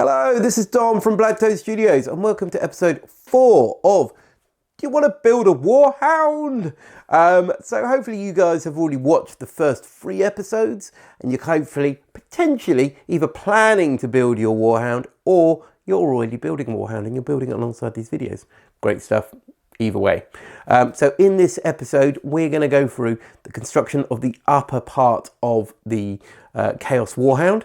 Hello, this is Dom from Blacktoe Studios and welcome to episode 4 of Do You Want to Build a Warhound? So hopefully you guys have already watched the first 3 episodes and you're hopefully, potentially, either planning to build your Warhound or you're already building a Warhound and you're building it alongside these videos. Great stuff, either way. So in this episode, we're going to go through the construction of the upper part of the Chaos Warhound.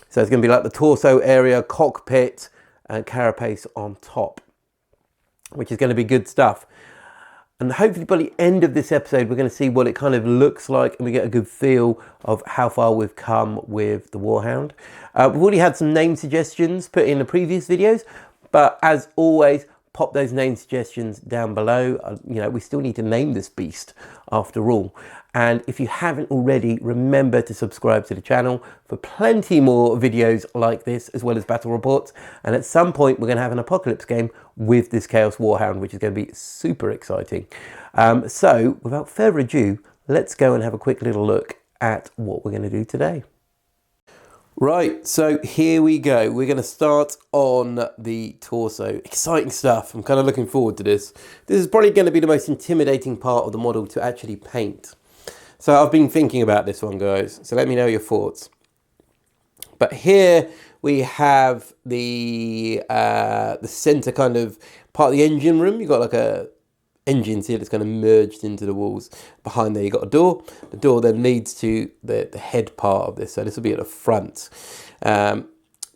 So it's going to be like the torso area, cockpit, and carapace on top, which is going to be good stuff. And hopefully by the end of this episode, we're going to see what it kind of looks like and we get a good feel of how far we've come with the Warhound. We've already had some name suggestions put in the previous videos, but as always, pop those name suggestions down below. You know, we still need to name this beast after all. And if you haven't already, remember to subscribe to the channel for plenty more videos like this, as well as battle reports. And at some point, we're going to have an apocalypse game with this Chaos Warhound, which is going to be super exciting. So without further ado, let's go and have a quick little look at what we're going to do today. Right, so here we go. We're going to start on the torso. Exciting stuff. I'm kind of looking forward to this. This is probably going to be the most intimidating part of the model to actually paint. So I've been thinking about this one, guys. So let me know your thoughts. But here we have the center kind of part of the engine room. You've got like a engines here that's kind of merged into the walls. Behind there you've got a door. The door then leads to the head part of this. So this will be at the front. Now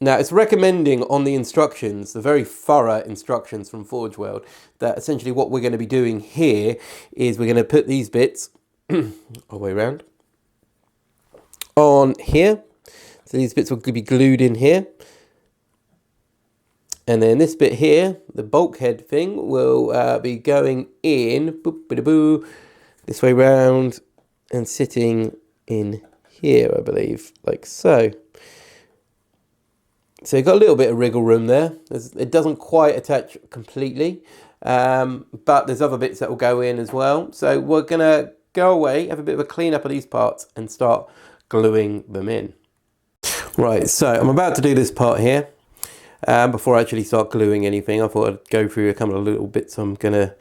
it's recommending on the instructions, the very thorough instructions from Forge World, that essentially what we're going to be doing here is we're going to put these bits all the way around on here. So these bits will be glued in here. And then this bit here, the bulkhead thing, will be going in this way round and sitting in here, I believe, like so. So you've got a little bit of wriggle room there. It doesn't quite attach completely, but there's other bits that will go in as well. So we're going to go away, have a bit of a clean up of these parts and start gluing them in. Right, so I'm about to do this part here. Before I actually start gluing anything, I thought I'd go through a couple of little bits I'm going to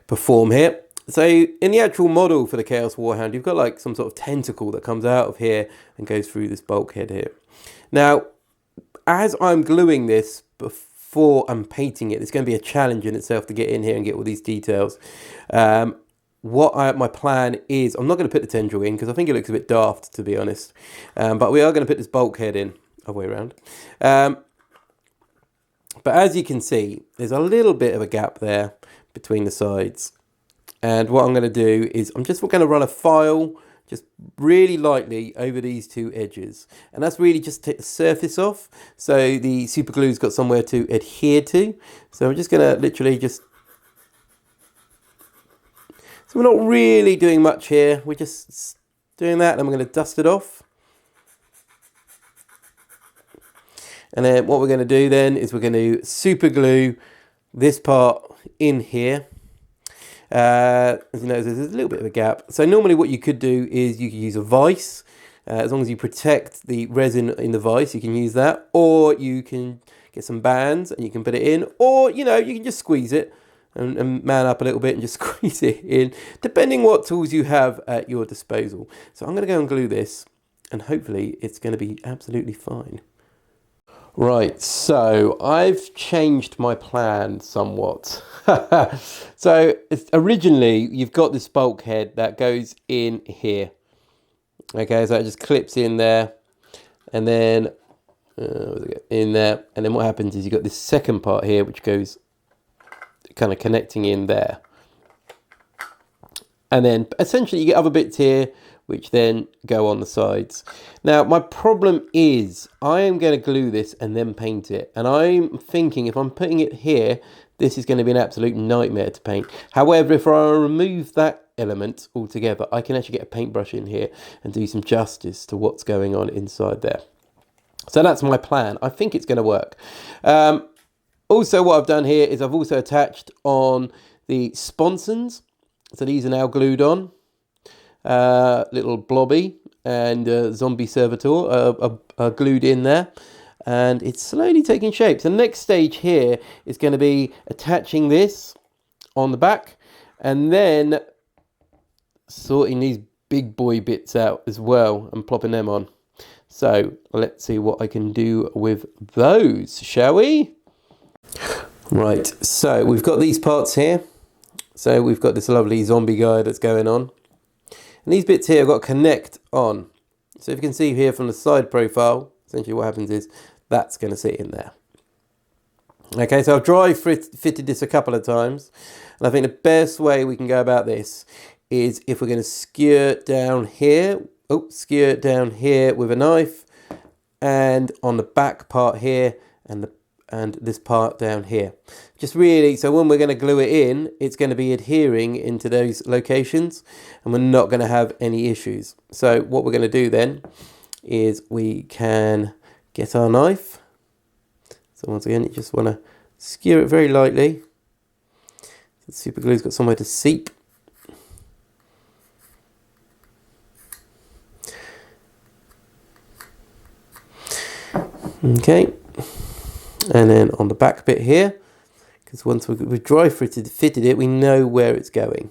perform here. So in the actual model for the Chaos Warhound, you've got like some sort of tentacle that comes out of here and goes through this bulkhead here. Now, as I'm gluing this before I'm painting it, it's going to be a challenge in itself to get in here and get all these details. My plan is, I'm not going to put the tendril in because I think it looks a bit daft, to be honest. But we are going to put this bulkhead in, all the way around. But as you can see, there's a little bit of a gap there between the sides. And what I'm going to do is I'm just going to run a file just really lightly over these two edges. And that's really just to take the surface off. So the super glue's got somewhere to adhere to. So I'm just going to literally just... So we're not really doing much here. We're just doing that and I'm going to dust it off. And then what we're going to do then is we're going to super glue this part in here. As you know, there's a little bit of a gap. So normally what you could do is you could use a vise. As long as you protect the resin in the vise, you can use that. Or you can get some bands and you can put it in. Or, you know, you can just squeeze it and man up a little bit and just squeeze it in, depending what tools you have at your disposal. So I'm going to go and glue this and hopefully it's going to be absolutely fine. Right, so I've changed my plan somewhat. So originally you've got this bulkhead that goes in here. Okay, so it just clips in there and then in there. And then what happens is you've got this second part here which goes kind of connecting in there. And then essentially you get other bits here which then go on the sides. Now, my problem is I am going to glue this and then paint it. And I'm thinking if I'm putting it here, this is going to be an absolute nightmare to paint. However, if I remove that element altogether, I can actually get a paintbrush in here and do some justice to what's going on inside there. So that's my plan. I think it's going to work. Also, what I've done here is I've also attached on the sponsons. So these are now glued on. Little blobby and zombie servitor are glued in there. and it's slowly taking shape. So the next stage here is going to be attaching this on the back and then sorting these big boy bits out as well and plopping them on. So let's see what I can do with those, shall we? Right, so we've got these parts here. So we've got this lovely zombie guy that's going on. And these bits here I've got to connect on. So if you can see here from the side profile, essentially what happens is that's going to sit in there. Okay, so I've dry fitted this a couple of times. And I think the best way we can go about this is if we're going to skewer down here. Oh, skewer down here with a knife. And on the back part here and this part down here. Just really, so when we're going to glue it in, it's going to be adhering into those locations and we're not going to have any issues. So what we're going to do then is we can get our knife. So once again, you just want to skewer it very lightly. The super glue's got somewhere to seep. Okay. And then on the back bit here, because once we've dry fitted it, we know where it's going.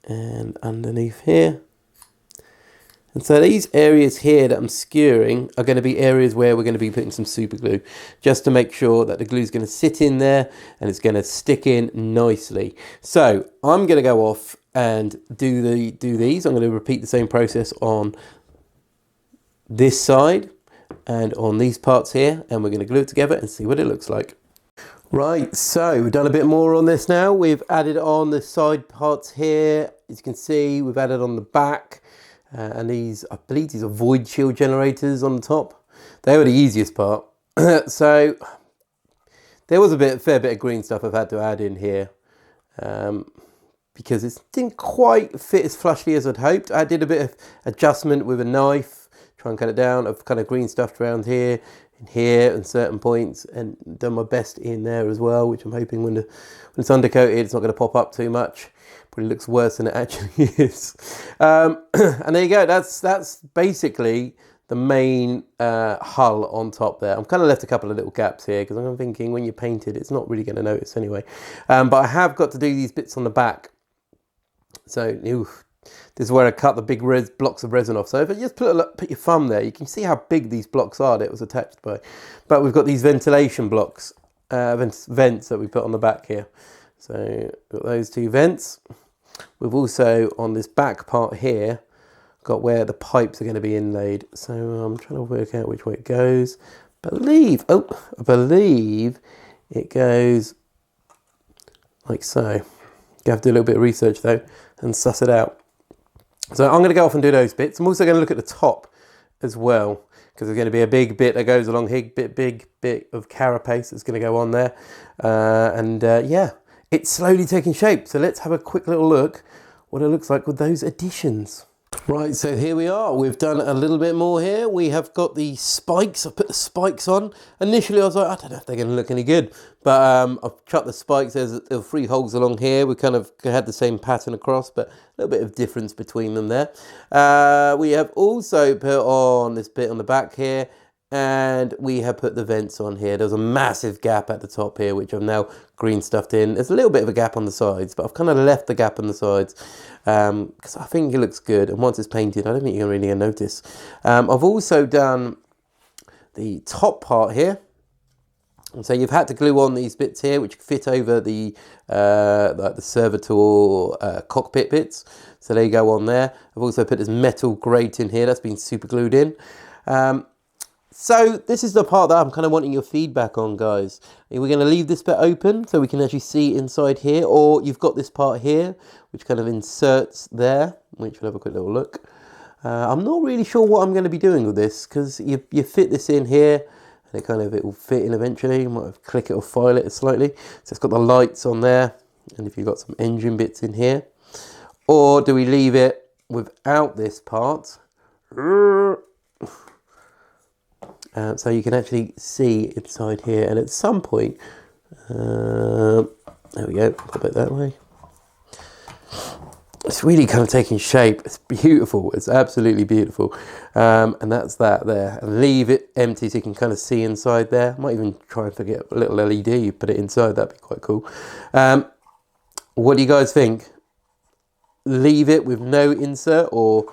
And underneath here. And so these areas here that I'm skewering are going to be areas where we're going to be putting some super glue, just to make sure that the glue is going to sit in there and it's going to stick in nicely. So I'm going to go off and do these. I'm going to repeat the same process on this side and on these parts here, and we're going to glue it together and see what it looks like. Right, so we've done a bit more on this now. We've added on the side parts here. As you can see, we've added on the back, and these, I believe these are void shield generators on the top. They were the easiest part. So there was a fair bit of green stuff I've had to add in here, because it didn't quite fit as flushly as I'd hoped. I did a bit of adjustment with a knife, try and cut it down. I've kind of green stuffed around here and here and certain points, and done my best in there as well, which I'm hoping when it's undercoated it's not going to pop up too much. Probably looks worse than it actually is. And there you go. That's basically the main hull on top there. I've kind of left a couple of little gaps here because I'm thinking when you paint it, it's not really going to notice anyway. But I have got to do these bits on the back. So this is where I cut the big blocks of resin off. So if you just put your thumb there, you can see how big these blocks are that it was attached by. But we've got these ventilation blocks, vents that we put on the back here. So we've got those two vents. We've also, on this back part here, got where the pipes are going to be inlaid. So I'm trying to work out which way it goes. I believe it goes like so. You have to do a little bit of research though and suss it out. So I'm going to go off and do those bits. I'm also going to look at the top as well, because there's going to be a big bit that goes along here, big bit of carapace that's going to go on there. Yeah, it's slowly taking shape. So let's have a quick little look what it looks like with those additions. Right, so here we are. We've done a little bit more here. We have got the spikes. I've put the spikes on. Initially, I was like, I don't know if they're going to look any good. But I've cut the spikes. There are 3 holes along here. We kind of had the same pattern across, but a little bit of difference between them there. We have also put on this bit on the back here. And we have put the vents on here. There's a massive gap at the top here, which I've now green stuffed in. There's a little bit of a gap on the sides, but I've kind of left the gap on the sides because I think it looks good. And once it's painted, I don't think you're really going to notice. I've also done the top part here. And so you've had to glue on these bits here, which fit over the like the servitor cockpit bits. So they go on there. I've also put this metal grate in here that's been super glued in. So this is the part that I'm kind of wanting your feedback on, guys. We're going to leave this bit open so we can actually see inside here, or you've got this part here which kind of inserts there, which we'll have a quick little look. I'm not really sure what I'm going to be doing with this, because you fit this in here and it will fit in eventually. You might have to click it or file it slightly. So it's got the lights on there, and if you've got some engine bits in here, or do we leave it without this part? So you can actually see inside here, and at some point, there we go, pop it that way. It's really kind of taking shape. It's beautiful. It's absolutely beautiful. And that's that there. And leave it empty so you can kind of see inside there. Might even try and forget a little LED. You put it inside. That'd be quite cool. What do you guys think? Leave it with no insert, or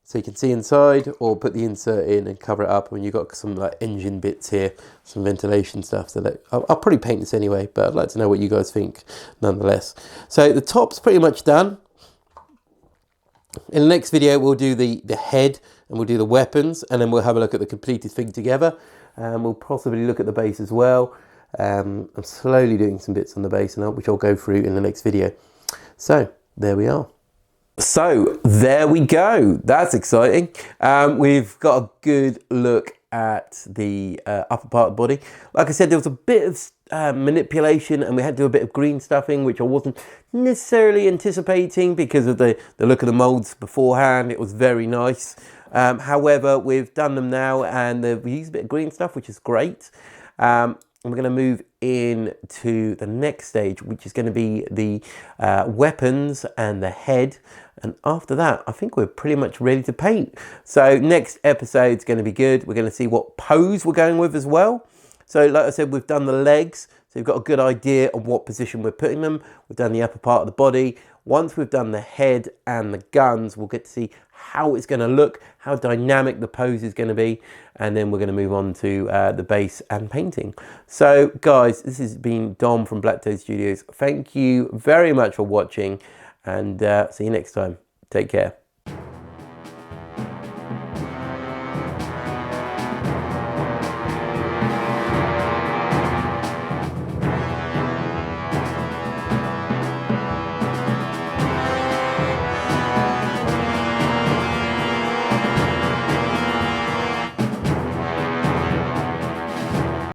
so you can see inside, or put the insert in and cover it up when you've got some like engine bits here, some ventilation stuff. So I'll probably paint this anyway, but I'd like to know what you guys think nonetheless. So the top's pretty much done. In the next video, we'll do the head and we'll do the weapons, and then we'll have a look at the completed thing together. We'll possibly look at the base as well. I'm slowly doing some bits on the base now, which I'll go through in the next video. So there we are. So there we go. That's exciting. We've got a good look at the upper part of the body. Like I said, there was a bit of manipulation, and we had to do a bit of green stuffing, which I wasn't necessarily anticipating because of the look of the molds beforehand. It was very nice. However, we've done them now, and we used a bit of green stuff, which is great. And we're going to move in to the next stage, which is going to be the weapons and the head. And after that, I think we're pretty much ready to paint. So next episode's going to be good. We're going to see what pose we're going with as well. So like I said, we've done the legs. So we've got a good idea of what position we're putting them. We've done the upper part of the body. Once we've done the head and the guns, we'll get to see how it's going to look, how dynamic the pose is going to be, and then we're going to move on to the base and painting. So guys, this has been Dom from Black Toad Studios. Thank you very much for watching, and see you next time. Take care.